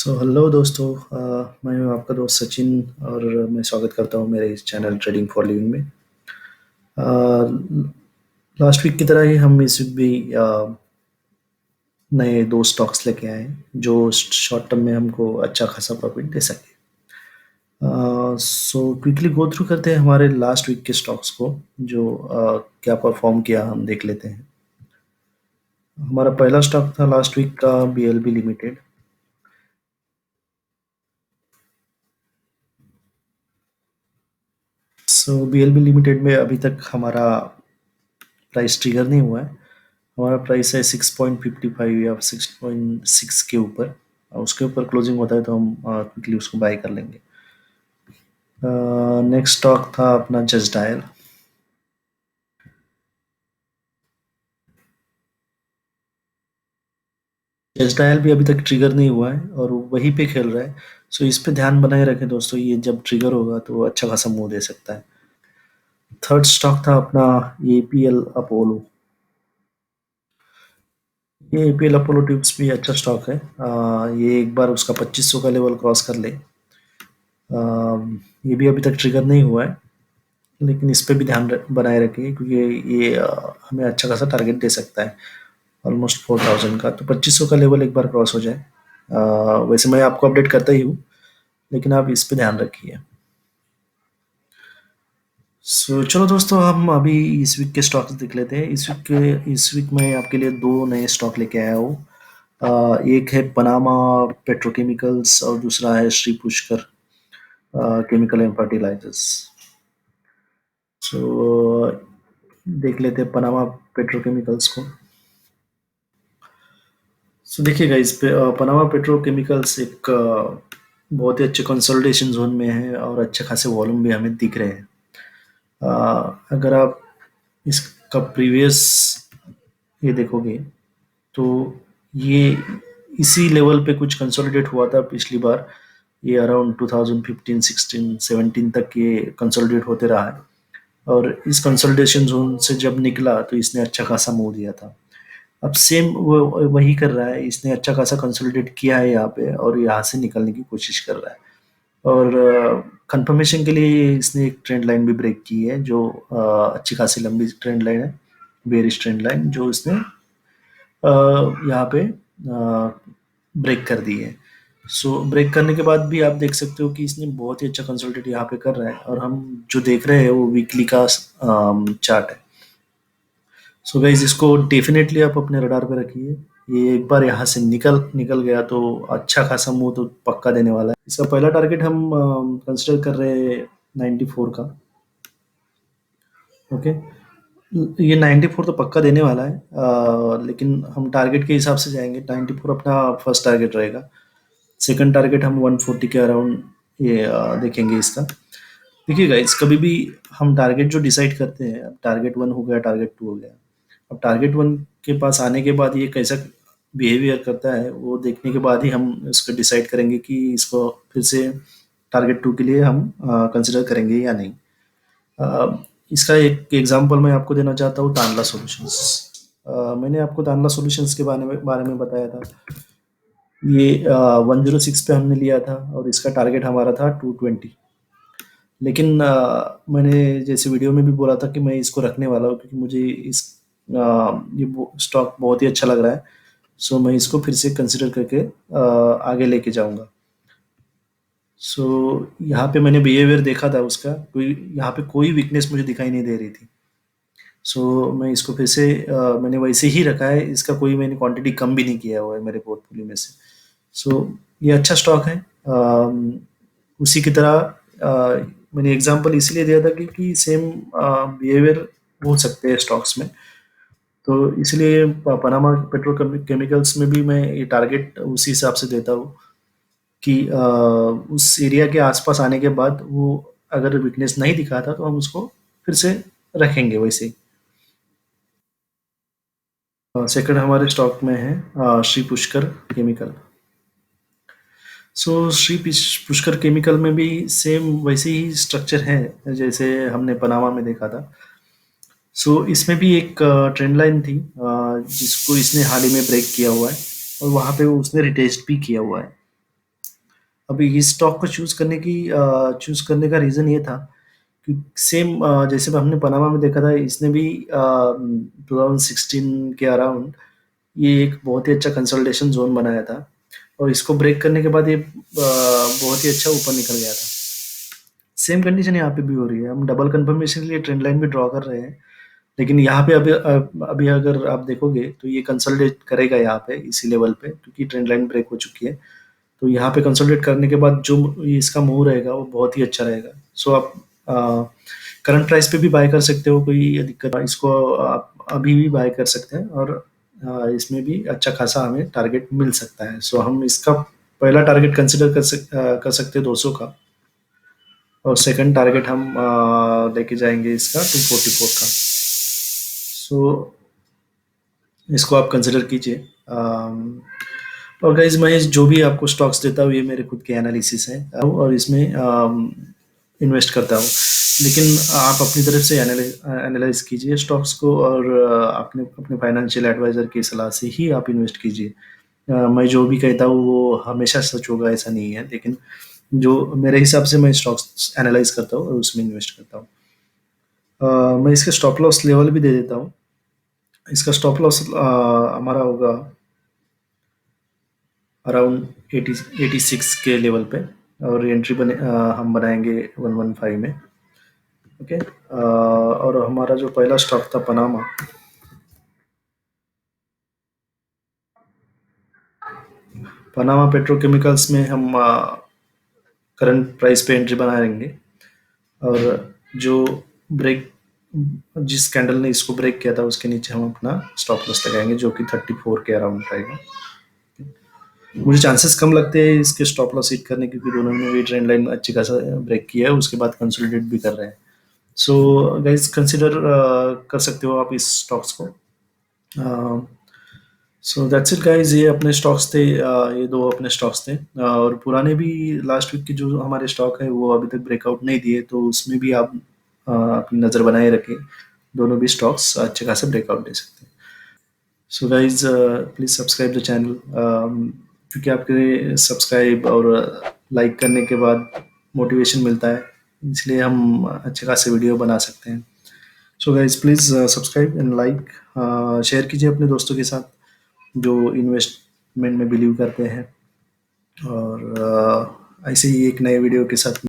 Hello दोस्तों। मैं हूं आपका दोस्त सचिन और मैं स्वागत करता हूं मेरे इस चैनल ट्रेडिंग फॉर लिविंग में। लास्ट वीक की तरह ही हम इस वीक भी नए दो स्टॉक्स लेके आए हैं जो शॉर्ट टर्म में हमको अच्छा खासा प्रॉफिट दे सके। सो क्विकली गो थ्रू करते हैं हमारे लास्ट वीक के स्टॉक्स को जो क्या परफॉर्म किया हम देख लेते हैं। हमारा पहला स्टॉक था लास्ट वीक का बीएलबी लिमिटेड। बीएलबी लिमिटेड में अभी तक हमारा प्राइस ट्रिगर नहीं हुआ है। हमारा प्राइस है 6.55 या 6.6 के ऊपर। उसके ऊपर क्लोजिंग होता है तो हम क्विकली उसको बाय कर लेंगे। नेक्स्ट स्टॉक था अपना जस्ट डायल। जस्ट डायल भी अभी तक ट्रिगर नहीं हुआ है और वहीं पे खेल रहा है। सो इस पे ध्यान बनाए रखें दोस्तों, ये जब ट्रिगर होगा तो अच्छा खासा मूव दे सकता है। थर्ड स्टॉक था अपना एपीएल अपोलो। ये एपीएल अपोलो ट्यूब्स भी अच्छा स्टॉक है। ये एक बार उसका 2500 का लेवल क्रॉस कर ले। ये भी अभी तक ट्रिगर नहीं हुआ है, लेकिन इस पे भी ध्यान बनाए रखिए क्योंकि ये हमें अच्छा खासा टारगेट दे सकता है। ऑलमोस्ट 4000 का, तो 2500 का लेवल एक बार क्रॉस हो जाए। वैसे मैं आपको अपडेट करता ही हूँ, लेकिन आप इस पे ध्यान रखिए। चलो दोस्तों, हम अभी इस वीक के स्टॉक्स देख लेते हैं। इस वीक मैं आपके लिए दो नए स्टॉक लेके आया हूँ। एक है पनामा पेट्रोकेमिकल्स और दूसरा है Shri Pushkar chemical and fertilisers. So देख लेते हैं पनामा पेट्रोकेमिकल्स को। देखिएगा इस पे पनामा पेट्रोकेमिकल्स एक बहुत ही अच्छे कंसोलिडेशन जोन में है और अच्छे खासे वॉल्यूम भी हमें दिख रहे हैं। अगर आप इसका प्रीवियस ये देखोगे तो ये इसी लेवल पे कुछ कंसोलिडेट हुआ था पिछली बार। ये अराउंड 2015 16 17 तक ये कंसोलिडेट होते रहा है और इस कंसोलिडेशन जोन से जब निकला तो इसने अच्छा खासा मूव दिया था। अब सेम वो वही कर रहा है, इसने अच्छा खासा कंसोलिडेट किया है यहाँ पे और यहाँ से निकलने की कोशिश कर रहा है। और कंफर्मेशन के लिए इसने एक ट्रेंड लाइन भी ब्रेक की है जो अच्छी खासी लंबी ट्रेंड लाइन है, बेरिश ट्रेंड लाइन जो इसने यहाँ पे ब्रेक कर दी है। ब्रेक करने के बाद भी आप देख सकते हो कि इसने बहुत ही अच्छा कंसोलिडेट यहाँ पे कर रहा है और हम जो देख रहे हैं वो वीकली का चार्ट है। गाइज इसको डेफिनेटली आप अपने रडार पे रखिए। ये एक बार यहाँ से निकल निकल गया तो अच्छा खासा मुंह तो पक्का देने वाला है। इसका पहला टारगेट हम कंसिडर कर रहे हैं 94 का। ओके, ये 94 तो पक्का देने वाला है, लेकिन हम टारगेट के हिसाब से जाएंगे। 94 अपना फर्स्ट टारगेट रहेगा। सेकंड टारगेट हम 140 के अराउंड ये देखेंगे इसका। देखिए गाइस, कभी भी हम टारगेट जो डिसाइड करते हैं, अब टारगेट वन हो गया, टारगेट टू हो गया, अब टारगेट वन के पास आने के बाद ये कैसा बिहेवियर करता है वो देखने के बाद ही हम इसको डिसाइड करेंगे कि इसको फिर से टारगेट टू के लिए हम कंसिडर करेंगे या नहीं। इसका एक एग्जांपल मैं आपको देना चाहता हूँ, तानला सॉल्यूशंस। मैंने आपको तानला सॉल्यूशंस के बारे में बताया था। ये 106 पे हमने लिया था और इसका टारगेट हमारा था 220। लेकिन मैंने जैसे वीडियो में भी बोला था कि मैं इसको रखने वाला हूँ क्योंकि मुझे ये स्टॉक बहुत ही अच्छा लग रहा है। मैं इसको फिर से कंसिडर करके आगे लेके जाऊंगा। यहाँ पे मैंने बिहेवियर देखा था उसका, कोई यहाँ पे कोई वीकनेस मुझे दिखाई नहीं दे रही थी। मैं इसको फिर से मैंने वैसे ही रखा है, इसका कोई मैंने क्वांटिटी कम भी नहीं किया हुआ है मेरे पोर्टफोलियो में से। ये अच्छा स्टॉक है। उसी की तरह मैंने एग्जांपल इसलिए दिया था क्योंकि सेम बिहेवियर हो सकते हैं स्टॉक्स में। तो इसलिए पनामा पेट्रोकेमिकल्स में भी मैं ये टारगेट उसी हिसाब से देता हूँ कि उस एरिया के आसपास आने के बाद वो अगर वीकनेस नहीं दिखाता तो हम उसको फिर से रखेंगे वैसे ही। सेकंड हमारे स्टॉक में है श्री पुष्कर केमिकल। पुष्कर केमिकल में भी सेम वैसे ही स्ट्रक्चर है जैसे हमने पनामा में देखा था। इसमें भी एक ट्रेंड लाइन थी जिसको इसने हाल ही में ब्रेक किया हुआ है और वहाँ पे उसने रिटेस्ट भी किया हुआ है। अभी इस स्टॉक को चूज़ करने का रीज़न ये था कि सेम जैसे हमने पनामा में देखा था, इसने भी 2016 के अराउंड ये एक बहुत ही अच्छा कंसोलिडेशन ज़ोन बनाया था और इसको ब्रेक करने के बाद ये बहुत ही अच्छा ऊपर निकल गया था। सेम कंडीशन यहाँ पे भी हो रही है। हम डबल कंफर्मेशन के लिए ट्रेंड लाइन भी ड्रॉ कर रहे हैं, लेकिन यहाँ पे अभी अगर आप देखोगे तो ये कंसोलिडेट करेगा यहाँ पे इसी लेवल पे, क्योंकि ट्रेंड लाइन ब्रेक हो चुकी है। तो यहाँ पे कंसोलिडेट करने के बाद जो इसका मूव रहेगा वो बहुत ही अच्छा रहेगा। सो आप करंट प्राइस पे भी बाय कर सकते हो, कोई दिक्कत नहीं। इसको आप अभी भी बाय कर सकते हैं और इसमें भी अच्छा खासा हमें टारगेट मिल सकता है। सो हम इसका पहला टारगेट कंसिडर कर सकते हैं 200 का, और सेकंड टारगेट हम लेके जाएंगे इसका 244 का। सो इसको आप कंसिडर कीजिए। और गाइज मैं जो भी आपको स्टॉक्स देता हूँ ये मेरे खुद के एनालिसिस हैं और इसमें इन्वेस्ट करता हूँ, लेकिन आप अपनी तरफ से एनालाइज कीजिए स्टॉक्स को और अपने अपने फाइनेंशियल एडवाइजर की सलाह से ही आप इन्वेस्ट कीजिए। मैं जो भी कहता हूँ वो हमेशा सच होगा ऐसा नहीं है, लेकिन जो मेरे हिसाब से मैं स्टॉक्स एनालाइज करता हूँ और उसमें इन्वेस्ट करता हूँ। मैं इसके स्टॉप लॉस लेवल भी दे देता हूँ। इसका स्टॉप लॉस हमारा होगा अराउंड 86 के लेवल पे, और हम बनाएंगे 115 में। ओके। और हमारा जो पहला स्टॉक था पनामा, पनामा पेट्रोकेमिकल्स में हम करंट प्राइस पे एंट्री बनाएंगे, और जो ब्रेक जिस कैंडल ने इसको ब्रेक किया था उसके नीचे हम अपना स्टॉप लॉस लगाएंगे, जो कि 34 के अराउंड रहेगा। मुझे चांसेस कम लगते हैं इसके स्टॉप लॉस हिट करने, क्योंकि दोनों ने भी ट्रेंड लाइन अच्छी खासा ब्रेक किया है, उसके बाद कंसोलिडेट भी कर रहे हैं। सो गाइस कंसिडर कर सकते हो आप इस स्टॉक्स को। सो दैट्स इट गाइस, ये अपने स्टॉक्स थे, ये दो अपने स्टॉक्स थे। और पुराने भी लास्ट वीक के जो हमारे स्टॉक है वो अभी तक ब्रेकआउट नहीं दिए, तो उसमें भी आप अपनी नज़र बनाए रखें। दोनों भी स्टॉक्स अच्छे खासे ब्रेकआउट दे सकते हैं। So guys please subscribe the channel, क्योंकि आपके सब्सक्राइब और लाइक करने के बाद मोटिवेशन मिलता है, इसलिए हम अच्छे खासे वीडियो बना सकते हैं। So guys please subscribe and like, share कीजिए अपने दोस्तों के साथ जो इन्वेस्टमेंट में बिलीव करते हैं, और ऐसे ही एक नए वीडियो के साथ